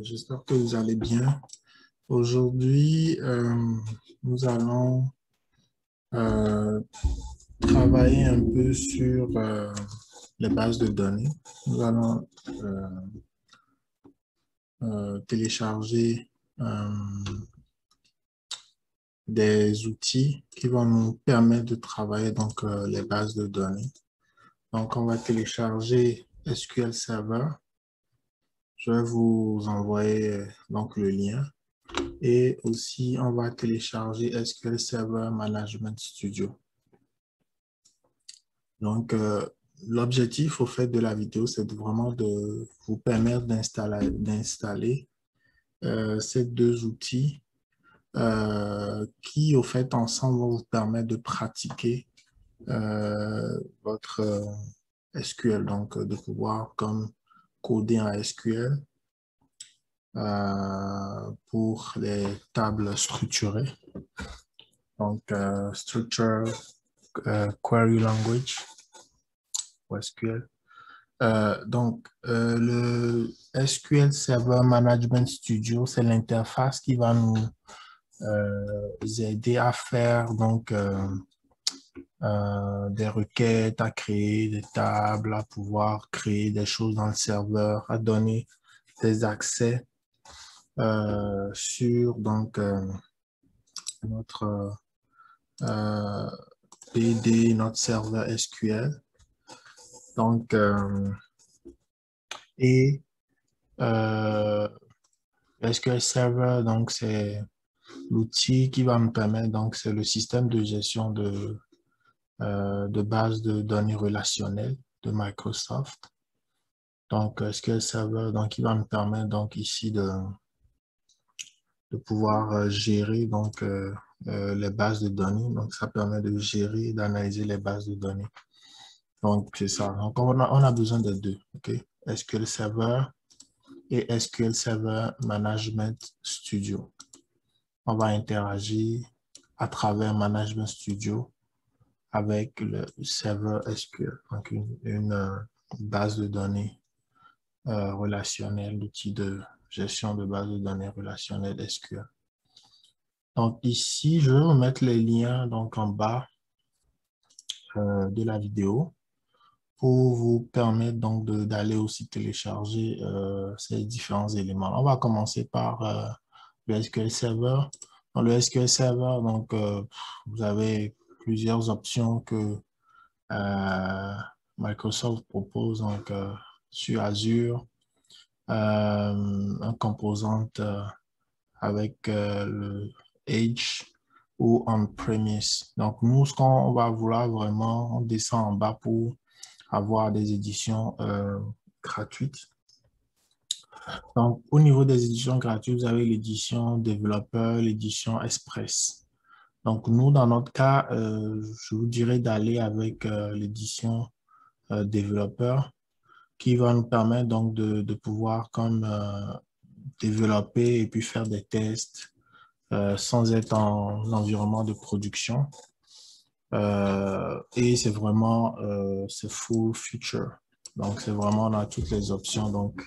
J'espère que vous allez bien. Aujourd'hui, nous allons euh, travailler un peu sur les bases de données. Nous allons télécharger des outils qui vont nous permettre de travailler donc les bases de données. Donc, on va télécharger SQL Server. Je vais vous envoyer donc le lien. Et aussi, on va télécharger SQL Server Management Studio. Donc, l'objectif au fait de la vidéo, c'est vraiment de vous permettre d'installer ces deux outils qui, au fait, ensemble, vont vous permettre de pratiquer votre SQL, donc de pouvoir comme coder en SQL pour les tables structurées. Donc, Structure Query Language ou SQL. Le SQL Server Management Studio, c'est l'interface qui va nous aider à faire donc des requêtes, à créer des tables, à pouvoir créer des choses dans le serveur, à donner des accès sur donc notre PD, notre serveur SQL. Donc, SQL Server, donc c'est l'outil qui va me permettre, donc c'est le système de gestion de base de données relationnelles de Microsoft. Donc, SQL Server, donc il va me permettre donc ici de pouvoir gérer donc les bases de données. Donc, ça permet de gérer, d'analyser les bases de données. Donc, c'est ça. Donc, on a besoin des deux. OK? SQL Server et SQL Server Management Studio. On va interagir à travers Management Studio avec le serveur SQL, donc une base de données relationnelle, l'outil de gestion de base de données relationnelle SQL. Donc ici, je vais vous mettre les liens donc en bas de la vidéo pour vous permettre donc d'aller aussi télécharger ces différents éléments. On va commencer par le SQL Server. Dans le SQL Server, donc vous avez plusieurs options que Microsoft propose donc sur Azure, un composante avec le Edge ou on-premise. Donc nous, ce qu'on va vouloir vraiment, on descend en bas pour avoir des éditions gratuites. Donc, au niveau des éditions gratuites, vous avez l'édition développeur, l'édition Express. Donc, nous, dans notre cas, je vous dirais d'aller avec l'édition développeur qui va nous permettre donc de pouvoir comme développer et puis faire des tests sans être en environnement de production. Et c'est vraiment c'est full feature. Donc, c'est vraiment, on a toutes les options. Donc,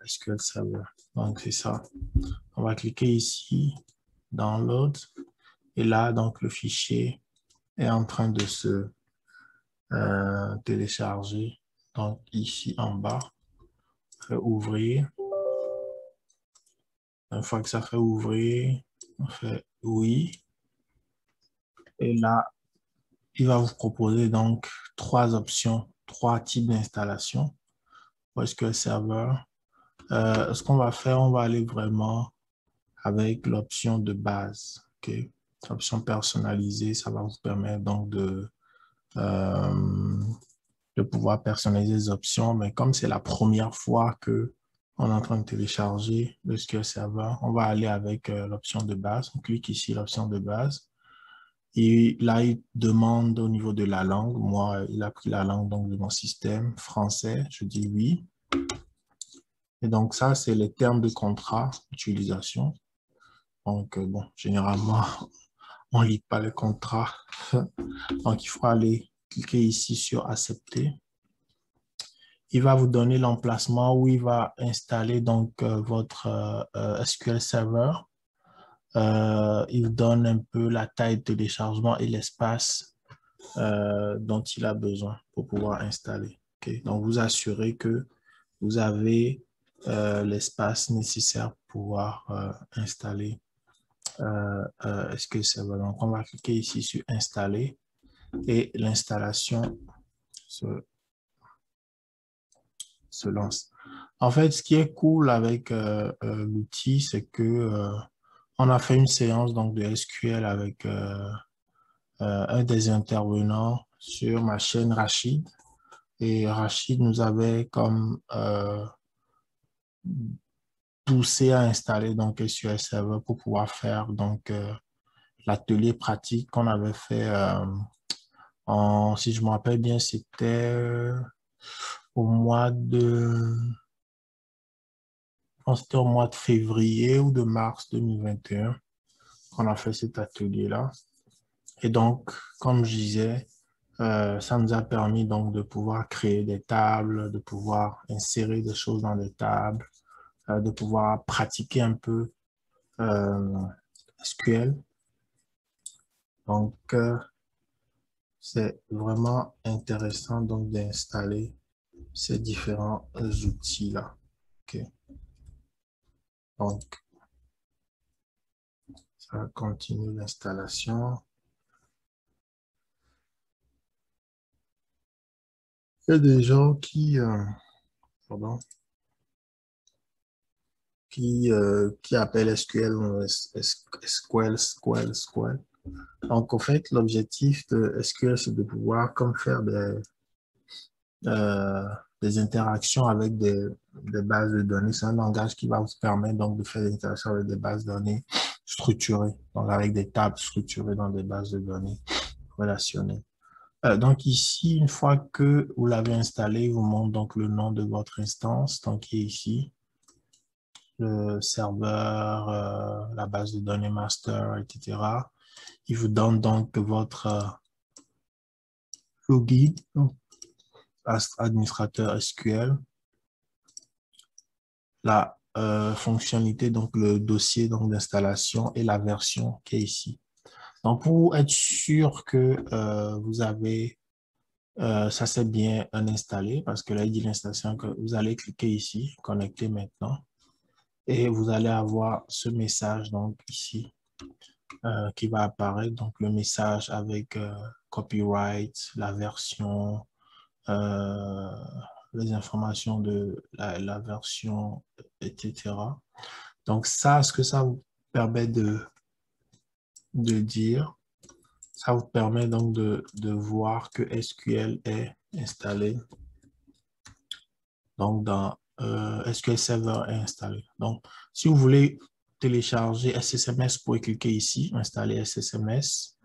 SQL Server. Donc, c'est ça. On va cliquer ici, Download. Et là, donc, le fichier est en train de se télécharger. Donc, ici en bas, on fait ouvrir. Une fois que ça fait ouvrir, on fait oui. Et là, il va vous proposer donc trois options, trois types d'installation pour SQL Server. Ce qu'on va faire, on va aller vraiment avec l'option de base. Okay? L'option personnalisée, ça va vous permettre donc de pouvoir personnaliser les options. Mais comme c'est la première fois que on est en train de télécharger le SQL Server, on va aller avec l'option de base. On clique ici, l'option de base. Et là, il demande au niveau de la langue. Moi, il a pris la langue donc, de mon système français. Je dis oui. Et donc, ça, c'est les termes de contrat d'utilisation. Donc, bon, généralement, on ne lit pas les contrats. Donc, il faut aller cliquer ici sur accepter. il va vous donner l'emplacement où il va installer donc votre SQL Server. Il donne un peu la taille de téléchargement et l'espace dont il a besoin pour pouvoir installer. Okay? Donc, vous assurez que vous avez l'espace nécessaire pour pouvoir installer SQL Server. Donc, on va cliquer ici sur Installer et l'installation se lance. En fait, ce qui est cool avec l'outil, c'est que on a fait une séance donc de SQL avec un des intervenants sur ma chaîne Rachid. Et Rachid nous avait comme poussé à installer donc SQL Server pour pouvoir faire donc l'atelier pratique qu'on avait fait si je me rappelle bien, c'était au mois de c'était au mois de février ou de mars 2021 qu'on a fait cet atelier-là. Et donc, comme je disais, ça nous a permis donc de pouvoir créer des tables, de pouvoir insérer des choses dans les tables, de pouvoir pratiquer un peu SQL. Donc, c'est vraiment intéressant donc d'installer ces différents outils-là. OK. Donc, ça continue l'installation. Il y a des gens pardon, qui appellent SQL SQL. Donc, en fait, l'objectif de SQL, c'est de pouvoir comme faire des interactions avec des bases de données. C'est un langage qui va vous permettre donc de faire des interactions avec des bases de données structurées, donc avec des tables structurées dans des bases de données relationnelles. Donc ici, une fois que vous l'avez installé, il vous montre donc le nom de votre instance, donc qui est ici, le serveur, la base de données master, etc. Il vous donne donc votre login, administrateur SQL, la fonctionnalité, donc le dossier donc d'installation et la version qui est ici. Donc, pour être sûr que vous avez, ça c'est bien installé, parce que là, il dit l'installation, que vous allez cliquer ici, connecter maintenant, et vous allez avoir ce message donc ici qui va apparaître, donc le message avec copyright, la version, les informations de la version, etc. Donc ça, ce que ça vous permet de dire, ça vous permet donc de voir que SQL est installé. Donc dans SQL Server est installé. Donc si vous voulez télécharger SSMS, vous pouvez cliquer ici, installer SSMS.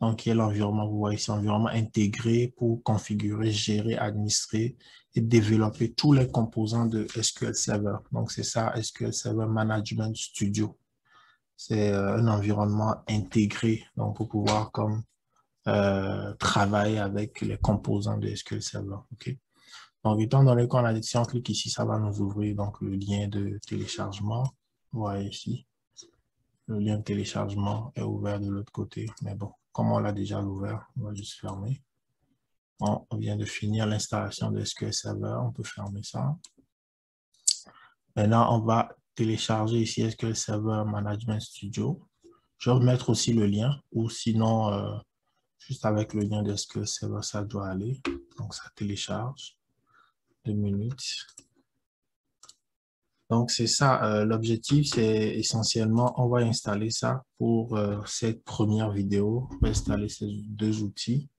Donc, qui est l'environnement, vous voyez ici, environnement intégré pour configurer, gérer, administrer et développer tous les composants de SQL Server. Donc, c'est ça, SQL Server Management Studio. C'est un environnement intégré, donc pour pouvoir comme travailler avec les composants de SQL Server. OK? Donc, étant donné qu'on a, si on clique ici, ça va nous ouvrir donc le lien de téléchargement. Vous voyez ici. Le lien de téléchargement est ouvert de l'autre côté. Mais bon, comme on l'a déjà ouvert, on va juste fermer. Bon, on vient de finir l'installation de SQL Server. On peut fermer ça. Maintenant, on va télécharger ici SQL Server Management Studio. Je vais mettre aussi le lien, ou sinon, juste avec le lien de SQL Server, ça doit aller. Donc, ça télécharge. 2 minutes. Donc, c'est ça. L'objectif, c'est essentiellement, on va installer ça pour cette première vidéo. On va installer ces deux outils.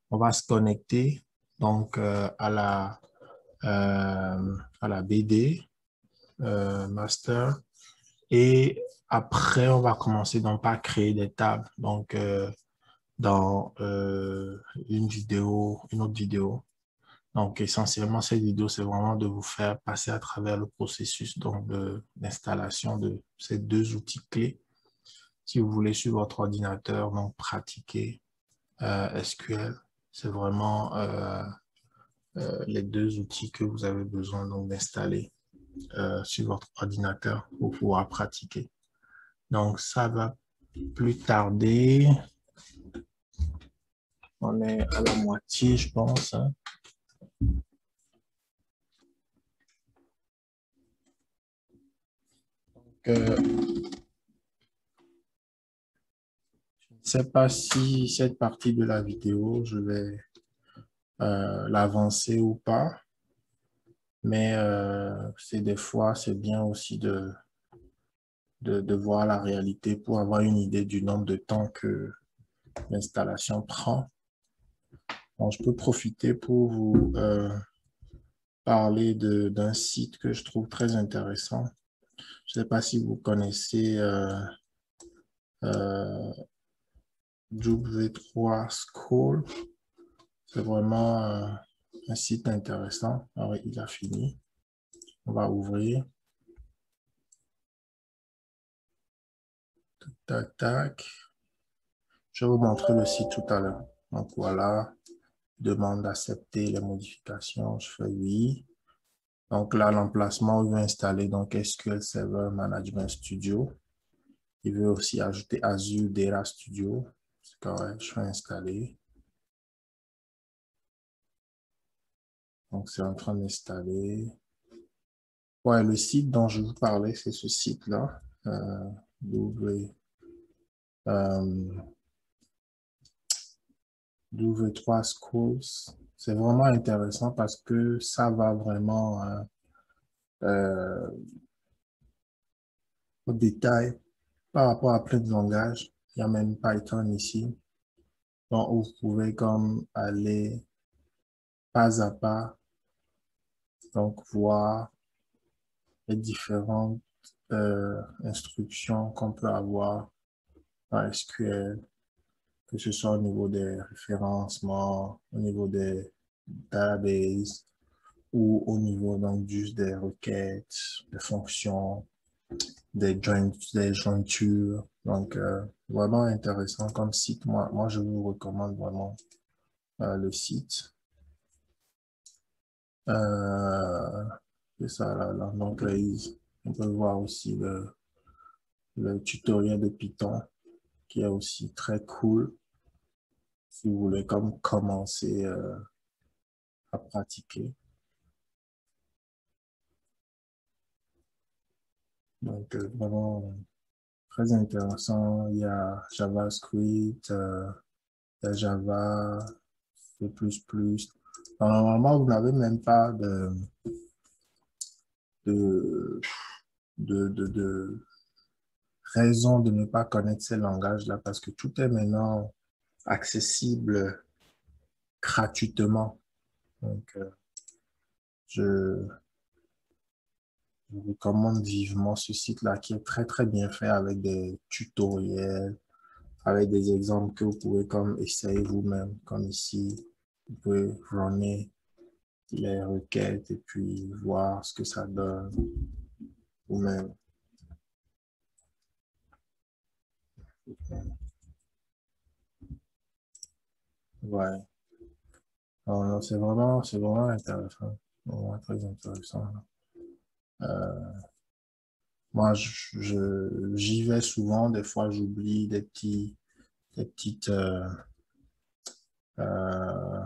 On va se connecter donc à la BD master. Et après, on va commencer donc par créer des tables. Donc, dans une autre vidéo. Donc, essentiellement, cette vidéo, c'est vraiment de vous faire passer à travers le processus donc d'installation de ces deux outils clés. Si vous voulez sur votre ordinateur, donc pratiquer SQL, c'est vraiment les deux outils que vous avez besoin donc d'installer sur votre ordinateur pour pouvoir pratiquer. Donc, ça va plus tarder. On est à la moitié, je pense, hein. Je ne sais pas si cette partie de la vidéo, je vais l'avancer ou pas, mais c'est des fois, c'est bien aussi de voir la réalité pour avoir une idée du nombre de temps que l'installation prend. Bon, je peux profiter pour vous parler d'un site que je trouve très intéressant. Je ne sais pas si vous connaissez euh, W3 School. C'est vraiment un site intéressant. Alors, il a fini. On va ouvrir. Tac, tac. Je vais vous montrer le site tout à l'heure. Donc voilà, demande d'accepter les modifications. Je fais oui. Donc là, l'emplacement, il veut installer donc SQL Server Management Studio. Il veut aussi ajouter Azure Data Studio. C'est correct, je vais installer. Donc c'est en train d'installer. Ouais, le site dont je vous parlais, c'est ce site-là. W3 Schools. C'est vraiment intéressant parce que ça va vraiment au détail par rapport à plein de langages. Il y a même Python ici. Donc, vous pouvez comme aller pas à pas, donc voir les différentes instructions qu'on peut avoir en SQL, que ce soit au niveau des référencements, au niveau des databases ou au niveau donc juste des requêtes, des fonctions, des jointures. Donc, vraiment intéressant comme site. Moi, je vous recommande vraiment le site. C'est ça, là. Donc, là, on peut voir aussi le tutoriel de Python qui est aussi très cool si vous voulez comme commencer à pratiquer. Donc, vraiment très intéressant. Il y a JavaScript, il y a Java, C++. Normalement, vous n'avez même pas de, de raison de ne pas connaître ces langages-là parce que tout est maintenant accessible gratuitement. Donc, je, je recommande vivement ce site-là qui est très, très bien fait avec des tutoriels, avec des exemples que vous pouvez comme essayer vous-même, comme ici. Vous pouvez runner les requêtes et puis voir ce que ça donne vous-même. Ouais. Non, non, c'est vraiment intéressant. Vraiment très intéressant. Moi, j'y vais souvent. Des fois, j'oublie des petites euh,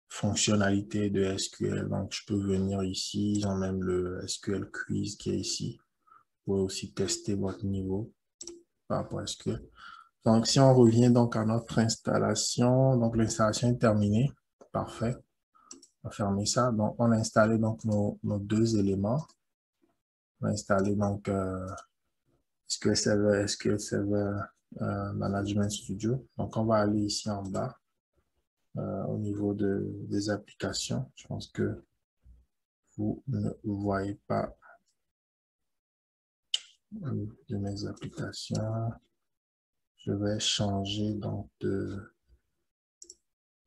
fonctionnalités de SQL. Donc, je peux venir ici. Ils ont même le SQL Quiz qui est ici. Vous pouvez aussi tester votre niveau par rapport à SQL. Donc, si on revient donc à notre installation, donc l'installation est terminée. Parfait. On va fermer ça. Donc, on a installé donc nos deux éléments. On a installé donc SQL Server Management Studio. Donc, on va aller ici en bas au niveau des applications. Je pense que vous ne voyez pas de mes applications. Je vais changer donc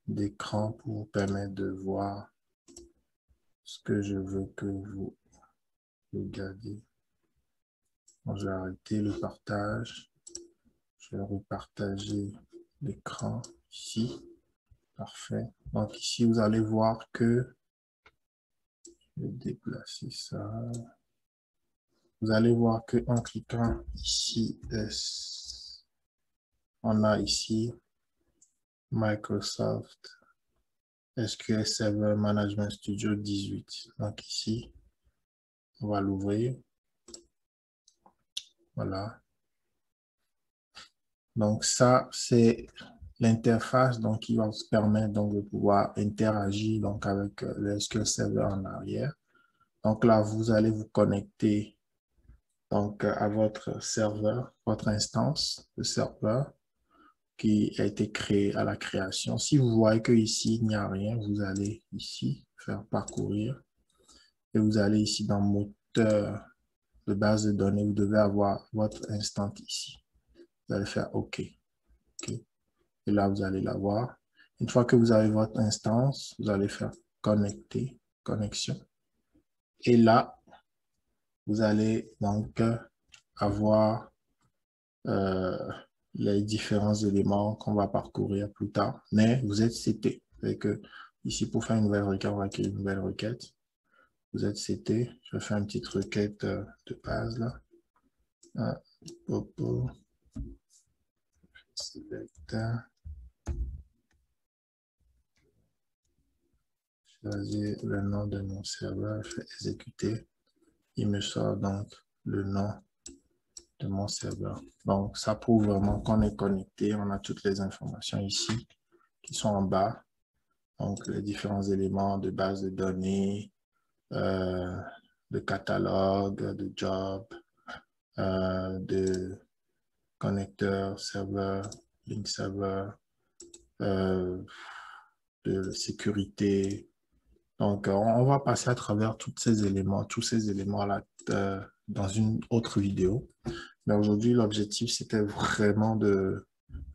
d'écran pour vous permettre de voir ce que je veux que vous regardiez. Bon, je vais arrêter le partage. Je vais repartager l'écran ici. Parfait. Donc ici, vous allez voir que, je vais déplacer ça. Vous allez voir que en cliquant ici, on a ici Microsoft SQL Server Management Studio 18. Donc ici, on va l'ouvrir. Voilà. Donc ça, c'est l'interface donc qui va vous permettre donc de pouvoir interagir donc avec le SQL Server en arrière. Donc là, vous allez vous connecter donc à votre serveur, votre instance de serveur qui a été créé à la création. Si vous voyez que ici il n'y a rien, vous allez ici faire parcourir et vous allez ici dans moteur de base de données, vous devez avoir votre instance ici. Vous allez faire OK. OK. Et là, vous allez l'avoir. Une fois que vous avez votre instance, vous allez faire connecter, connexion. Et là, vous allez donc avoir les différents éléments qu'on va parcourir plus tard. Mais vous êtes CT. Et que ici, pour faire une nouvelle requête, on va créer une nouvelle requête. Vous êtes CT. Je vais faire une petite requête de base là. Popo. Select. Choisir le nom de mon serveur. Je fais exécuter. Il me sort donc le nom de mon serveur. Donc, ça prouve vraiment qu'on est connecté. On a toutes les informations ici qui sont en bas. Donc, les différents éléments de base de données, de catalogue, de job, de connecteur, serveur, link serveur, de sécurité. Donc, on va passer à travers tous ces éléments-là dans une autre vidéo. Mais aujourd'hui, l'objectif, c'était vraiment de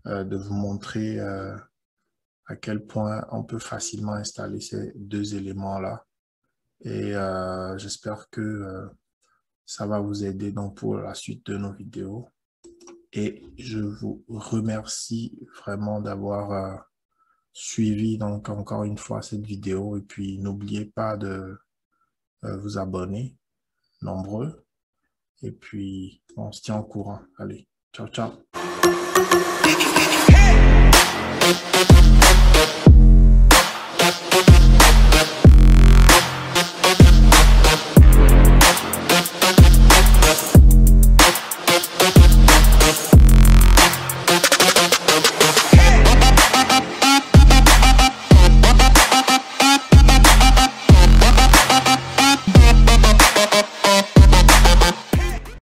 vous montrer à quel point on peut facilement installer ces deux éléments-là. Et j'espère que ça va vous aider donc pour la suite de nos vidéos. Et je vous remercie vraiment d'avoir suivi donc encore une fois cette vidéo. Et puis, n'oubliez pas de vous abonner, nombreux. Et puis, on se tient au courant. Allez, ciao, ciao.